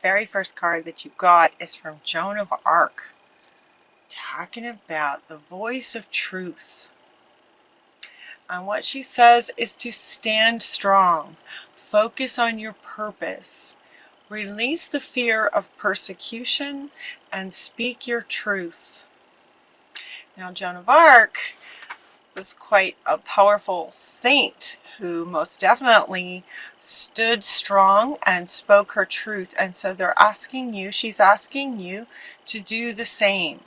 very first card that you got is from Joan of Arc, talking about the voice of truth. And what she says is to stand strong, focus on your purpose, release the fear of persecution, and speak your truth. Now, Joan of Arc was quite a powerful saint who most definitely stood strong and spoke her truth. And so she's asking you to do the same.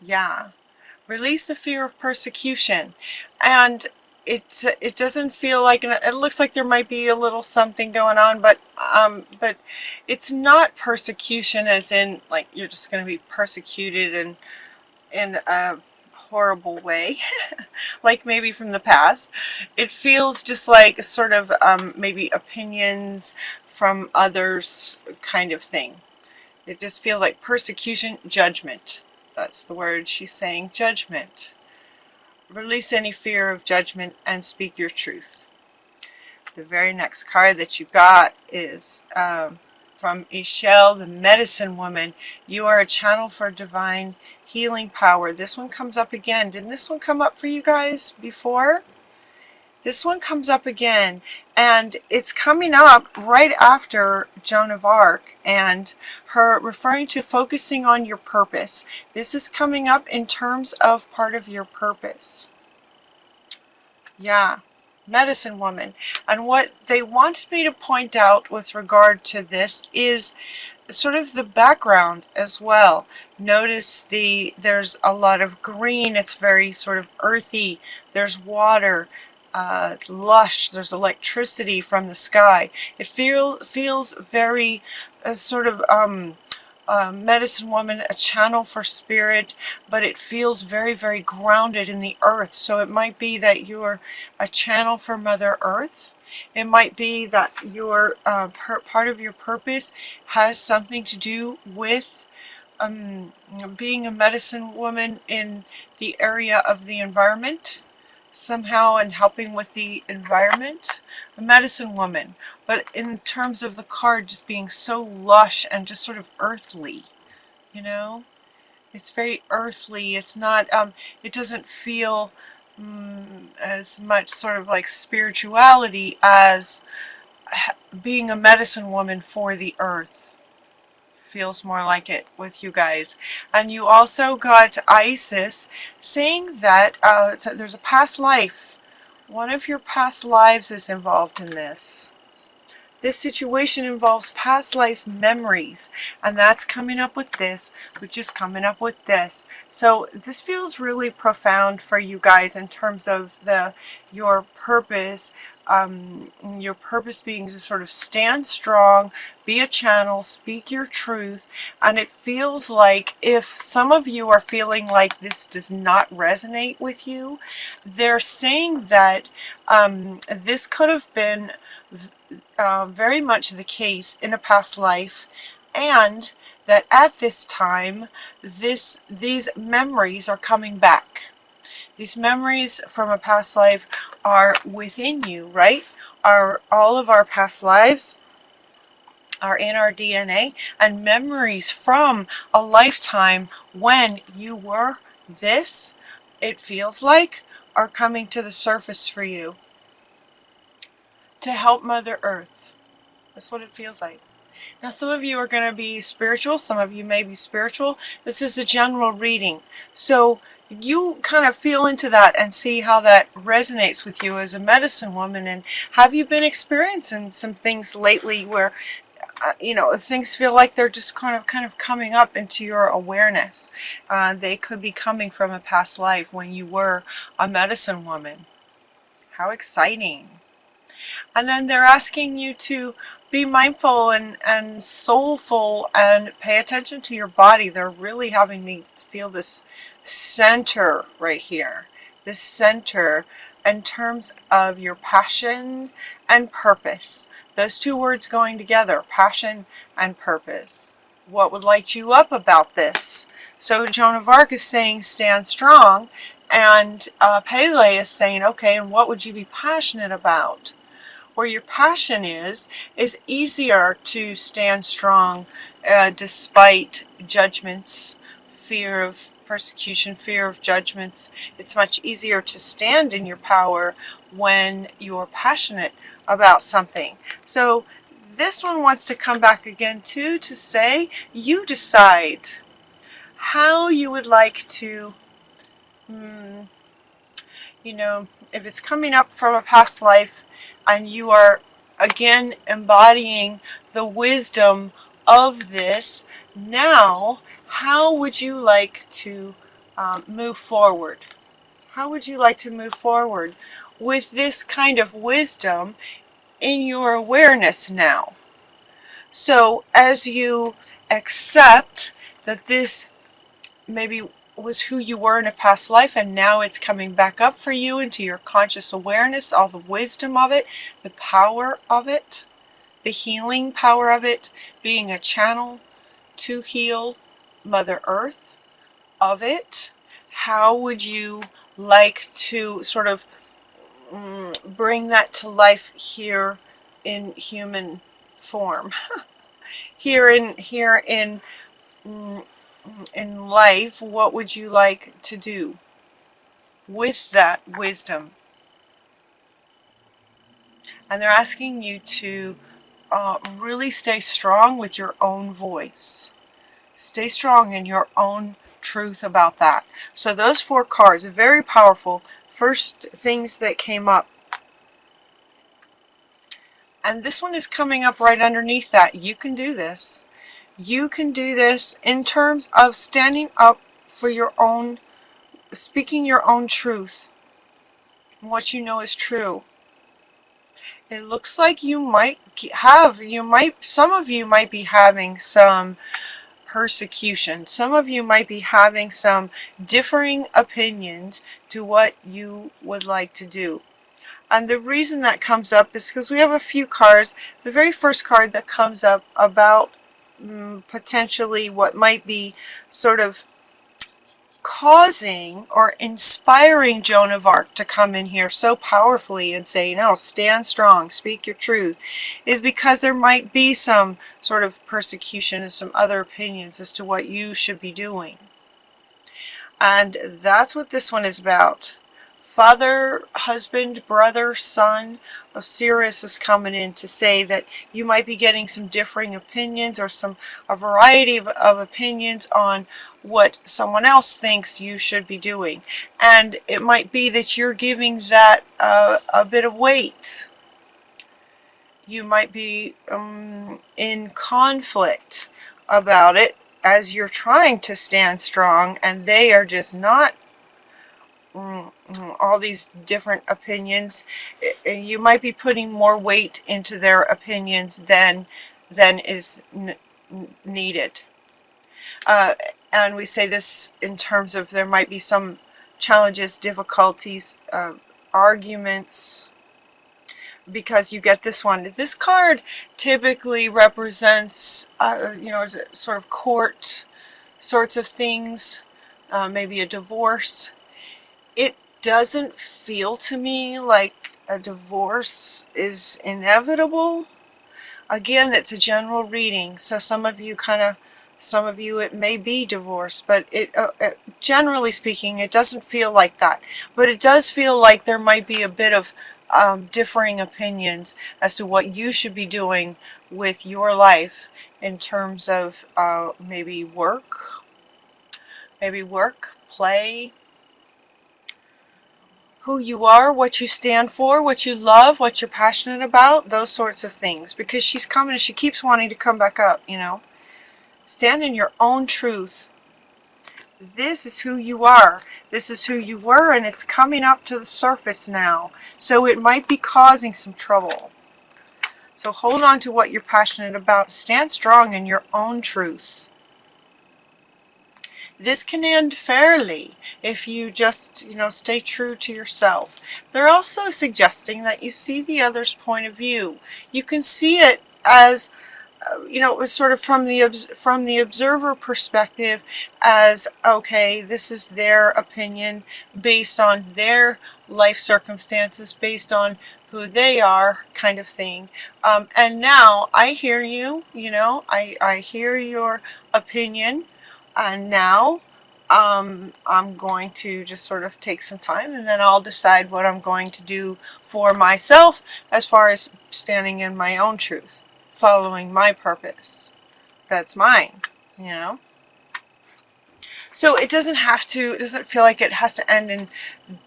Yeah. Release the fear of persecution. And it doesn't feel like, it looks like there might be a little something going on, but it's not persecution as in like you're just going to be persecuted and in a horrible way like maybe from the past. It feels just like sort of maybe opinions from others kind of thing. It just feels like persecution, judgment. That's the word she's saying, judgment. Release any fear of judgment and speak your truth. The very next card that you got is from Ishel, the medicine woman. You are a channel for divine healing power. This one comes up again. Didn't this one come up for you guys before? This one comes up again, and it's coming up right after Joan of Arc and her referring to focusing on your purpose. This is coming up in terms of part of your purpose. Yeah. Medicine woman. And what they wanted me to point out with regard to this is sort of the background as well. Notice there's a lot of green. It's very sort of earthy. There's water. It's lush. There's electricity from the sky. It feels very sort of medicine woman, a channel for spirit, but it feels very, very grounded in the earth. So it might be that you're a channel for Mother Earth. It might be that your part of your purpose has something to do with being a medicine woman in the area of the environment somehow, and helping with the environment. A medicine woman, but in terms of the card just being so lush and just sort of earthly, you know, it's very earthly. It's not it doesn't feel as much sort of like spirituality as being a medicine woman for the earth. Feels more like it with you guys. And you also got Isis saying that there's a past life. One of your past lives is involved in this. This situation involves past life memories, and that's coming up with this, which is coming up with this. So this feels really profound for you guys in terms of your purpose. Your purpose being to sort of stand strong, be a channel, speak your truth. And it feels like if some of you are feeling like this does not resonate with you, they're saying that this could have been very much the case in a past life, and that at this time these memories are coming back. These memories from a past life are within you, right? All of our past lives are in our DNA, and memories from a lifetime when you were this, it feels like, are coming to the surface for you to help Mother Earth. That's what it feels like. Now, some of you are going to be spiritual. Some of you may be spiritual. This is a general reading. So you kind of feel into that and see how that resonates with you as a medicine woman. And have you been experiencing some things lately where, you know, things feel like they're just kind of coming up into your awareness? They could be coming from a past life when you were a medicine woman. How exciting. And then they're asking you to be mindful and soulful and pay attention to your body. They're really having me feel this center right here. This center in terms of your passion and purpose. Those two words going together, passion and purpose. What would light you up about this? So Joan of Arc is saying stand strong, and Pele is saying, okay, and what would you be passionate about? where your passion is easier to stand strong despite judgments, fear of persecution, fear of judgments. It's much easier to stand in your power when you're passionate about something. So this one wants to come back again too, to say you decide how you would like to, you know, if it's coming up from a past life and you are again embodying the wisdom of this, now how would you like to move forward? How would you like to move forward with this kind of wisdom in your awareness now? So as you accept that this maybe was who you were in a past life and now it's coming back up for you into your conscious awareness, all the wisdom of it, the power of it, the healing power of it, being a channel to heal Mother Earth of it, how would you like to sort of bring that to life here in human form? here in life, what would you like to do with that wisdom? And they're asking you to really stay strong with your own voice. Stay strong in your own truth about that. So those 4 cards are very powerful. First things that came up. And this one is coming up right underneath that. You can do this. You can do this in terms of standing up for your own, speaking your own truth, what you know is true. It looks like you might have, some of you might be having some persecution. Some of you might be having some differing opinions to what you would like to do. And the reason that comes up is because we have a few cards. The very first card that comes up about potentially what might be sort of causing or inspiring Joan of Arc to come in here so powerfully and say, no, stand strong, speak your truth, is because there might be some sort of persecution and some other opinions as to what you should be doing. And that's what this one is about. Father, husband, brother, son, Sirius is coming in to say that you might be getting some differing opinions or a variety of opinions on what someone else thinks you should be doing. And it might be that you're giving that a bit of weight. You might be in conflict about it as you're trying to stand strong, and they are just not. All these different opinions, you might be putting more weight into their opinions than is needed. And we say this in terms of there might be some challenges, difficulties, arguments, because you get this one. This card typically represents, sort of court sorts of things, maybe a divorce. It doesn't feel to me like a divorce is inevitable. Again, it's a general reading, so some of you it may be divorce, but generally speaking, it doesn't feel like that. But it does feel like there might be a bit of differing opinions as to what you should be doing with your life in terms of maybe work, play, who you are, what you stand for, what you love, what you're passionate about, those sorts of things. Because she's coming and she keeps wanting to come back up, you know. Stand in your own truth. This is who you are. This is who you were, and it's coming up to the surface now. So it might be causing some trouble. So hold on to what you're passionate about. Stand strong in your own truth. This can end fairly if you just, stay true to yourself. They're also suggesting that you see the other's point of view. You can see it as, it was sort of from the observer perspective as, okay, this is their opinion based on their life circumstances, based on who they are, kind of thing. And now I hear you, I hear your opinion, and now I'm going to just sort of take some time, and then I'll decide what I'm going to do for myself as far as standing in my own truth, following my purpose. That's mine, you know. So it doesn't feel like it has to end in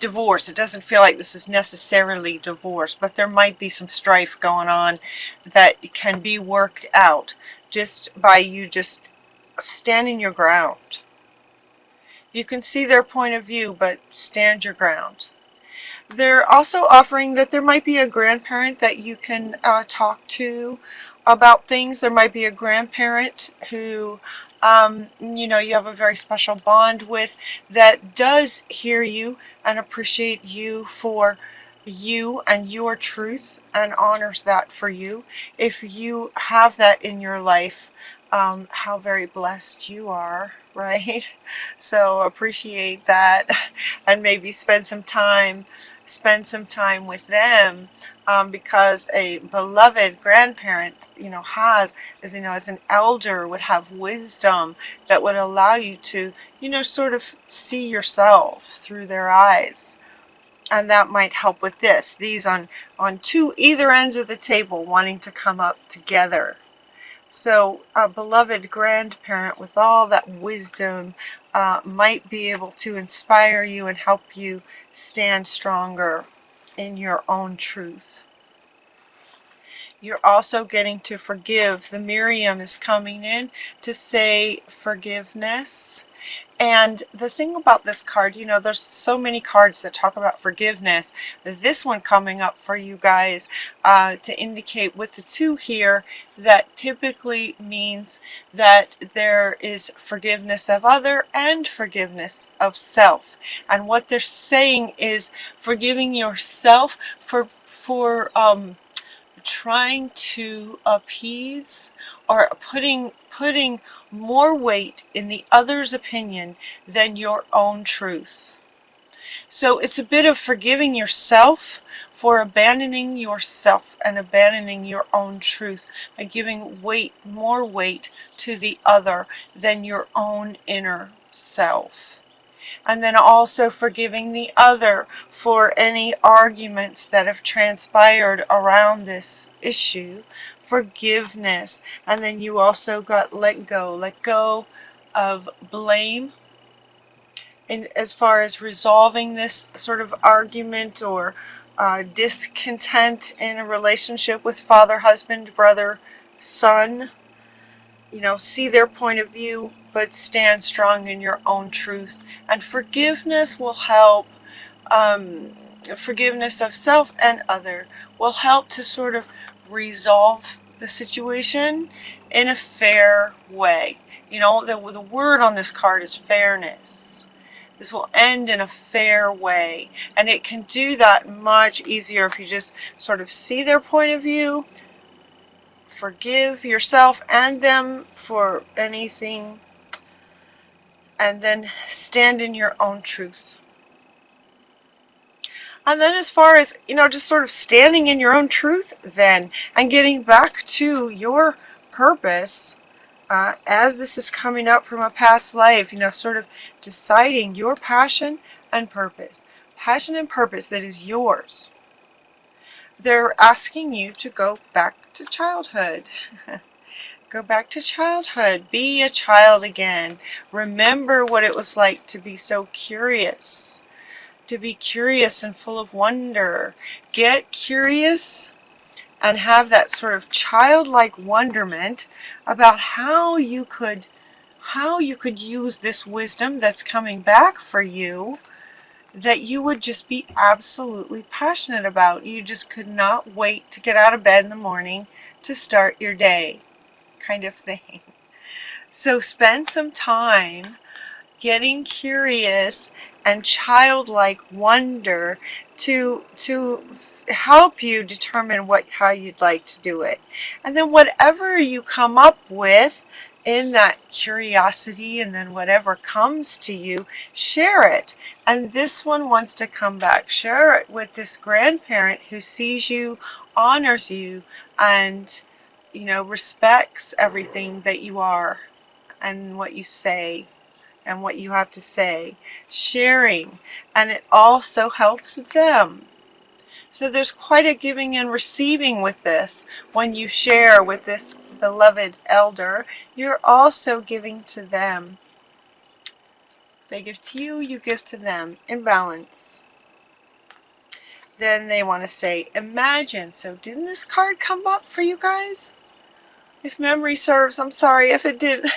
divorce. It doesn't feel like this is necessarily divorce, but there might be some strife going on that can be worked out just by you just standing your ground. You can see their point of view, but stand your ground. They're also offering that there might be a grandparent that you can talk to about things. There might be a grandparent who you have a very special bond with, that does hear you and appreciate you for you and your truth and honors that for you. If you have that in your life, how very blessed you are, right? So appreciate that, and maybe spend some time with them, because a beloved grandparent, has, as an elder, would have wisdom that would allow you to, sort of see yourself through their eyes. And that might help with this. These on either ends of the table wanting to come up together. So a beloved grandparent with all that wisdom might be able to inspire you and help you stand stronger in your own truth. You're also getting to forgive. The Miriam is coming in to say forgiveness. And the thing about this card, there's so many cards that talk about forgiveness. This one coming up for you guys to indicate with the 2 here, that typically means that there is forgiveness of other and forgiveness of self. And what they're saying is forgiving yourself for trying to appease or putting more weight in the other's opinion than your own truth. So it's a bit of forgiving yourself for abandoning yourself and abandoning your own truth by giving more weight to the other than your own inner self. And then also forgiving the other for any arguments that have transpired around this issue. Forgiveness. And then you also got let go of blame. And as far as resolving this sort of argument or discontent in a relationship with father, husband, brother, son, see their point of view, but stand strong in your own truth. And forgiveness will help, forgiveness of self and other will help to sort of resolve the situation in a fair way. The word on this card is fairness. This will end in a fair way. And it can do that much easier if you just sort of see their point of view, forgive yourself and them for anything, and then stand in your own truth. And then as far as, just sort of standing in your own truth then, and getting back to your purpose, as this is coming up from a past life, sort of deciding your passion and purpose. Passion and purpose that is yours. They're asking you to go back to childhood. Go back to childhood. Be a child again. Remember what it was like to be so curious. To be curious and full of wonder. Get curious and have that sort of childlike wonderment about how you could use this wisdom that's coming back for you, that you would just be absolutely passionate about. You just could not wait to get out of bed in the morning to start your day, kind of thing. So spend some time getting curious and childlike wonder to help you determine how you'd like to do it. And then whatever you come up with, in that curiosity, and then whatever comes to you, share it. And this one wants to come back. Share it with this grandparent who sees you, honors you, and, you know, respects everything that you are and what you say and what you have to say. Sharing. And it also helps them. So there's quite a giving and receiving with this. When you share with this beloved elder, you're also giving to them. They give to you, you give to them, in balance. Then they want to say, imagine. So didn't this card come up for you guys? If memory serves, I'm sorry if it didn't.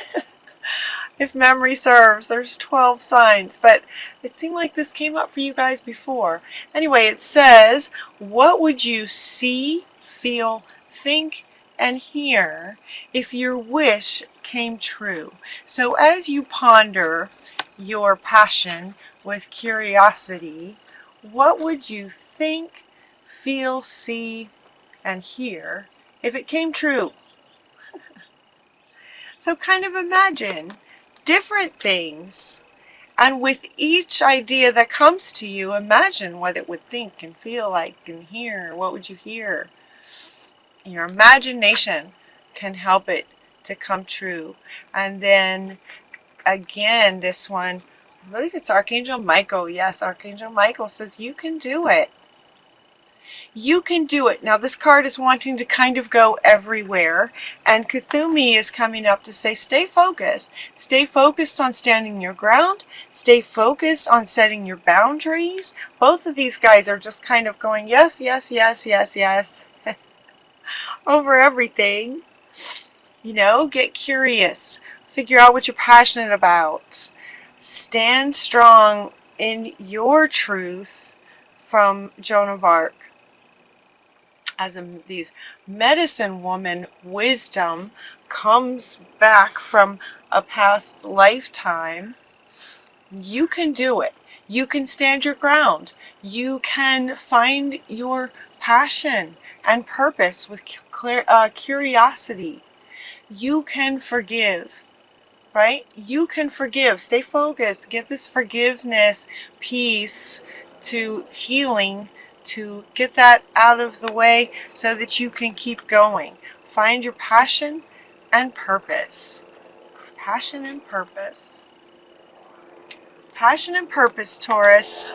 If memory serves, there's 12 signs, but it seemed like this came up for you guys before. Anyway, it says, what would you see, feel, think, and hear if your wish came true? So as you ponder your passion with curiosity, what would you think, feel, see, and hear if it came true? So kind of imagine different things, and with each idea that comes to you, imagine what it would think and feel like and hear. What would you hear? Your imagination can help it to come true. And then again, this one, I believe it's Archangel Michael. Yes, Archangel Michael says you can do it. You can do it. Now this card is wanting to kind of go everywhere, and Kuthumi is coming up to say stay focused. Stay focused on standing your ground. Stay focused on setting your boundaries. Both of these guys are just kind of going yes, yes, yes, yes, yes over everything. You know, get curious. Figure out what you're passionate about. Stand strong in your truth from Joan of Arc. As these medicine woman wisdom comes back from a past lifetime, you can do it. You can stand your ground. You can find your passion and purpose with curiosity. You can forgive, right? You can forgive. Stay focused. Get this forgiveness, peace, to healing, to get that out of the way so that you can keep going. Find your passion and purpose. Passion and purpose. Passion and purpose, Taurus.